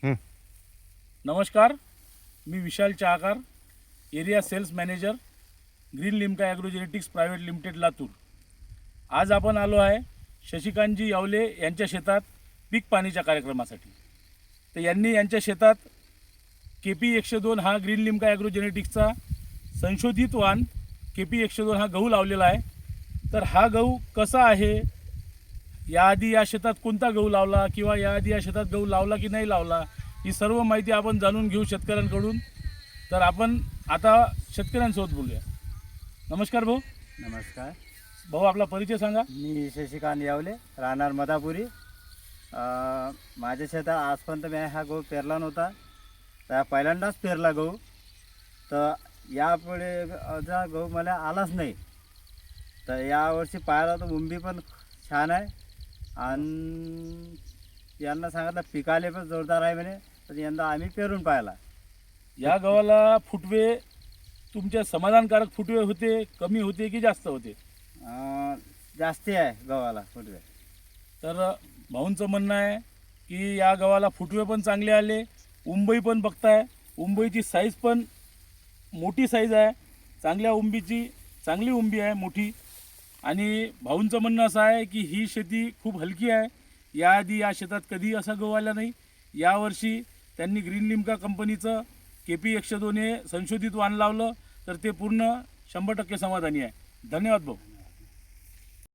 नमस्कार, मी Vishal Chahakar, area sales manager, green Limca agrogenetics private limited, Latur. आज आपण आलो आहे शशिकांतजी यावले यांच्या शेतात पीक पाणीच्या कार्यक्रमासाठी. तर यांनी यांच्या शेतात KP 102 हा ग्रीन लिम्का ॲग्रोजेनेटिक्सचा संशोधित वाण KP 102 हा गहू लावलेला आहे. तर हा गहू कसा आहे, याआधी या शेतात कोणता गहू लावला किंवा याआधी या शेतात गहू लावला की नाही लावला, ही सर्व माहिती आपण जाणून घेऊ शेतकऱ्यांकडून. तर आपण आता शेतकऱ्यांसोबत बोलूया. नमस्कार भाऊ. नमस्कार. भाऊ, आपला परिचय सांगा. मी शशिकांत यावले, राहणार मदापुरी. माझ्या शेतात आजपर्यंत मी हा गहू पेरला नव्हता, तर पहिल्यांदाच पेरला गहू. तर यापुढे असा गहू मला आलाच नाही. तर यावर्षी पाहिला तर उंबी पण छान आहे आणि यांना सांगितलं पिकाले पण जोरदार आहे म्हणे. तर यंदा आम्ही पेरून पाहिला. या गव्हाला फुटवे तुमच्या समाधानकारक फुटवे होते, कमी होते की जास्त होते? जास्ती आहे गव्हाला फुटवे. तर भाऊंचं म्हणणं आहे की या गव्हाला फुटवे पण चांगले आले, उंबई पण बघताय, उंबईची साईज पण मोठी साईज आहे, चांगल्या उंबीची चांगली उंबी आहे, मोठी. आणि भाऊंचं म्हणणं असं आहे की ही शेती खूप हलकी आहे. याआधी या शेतात कधी असा गहू आला नाही. यावर्षी त्यांनी ग्रीन लिम्का कंपनीचं KP 102 हे संशोधित वाण लावलं, तर ते पूर्ण 100% समाधानी आहे. धन्यवाद भाऊ.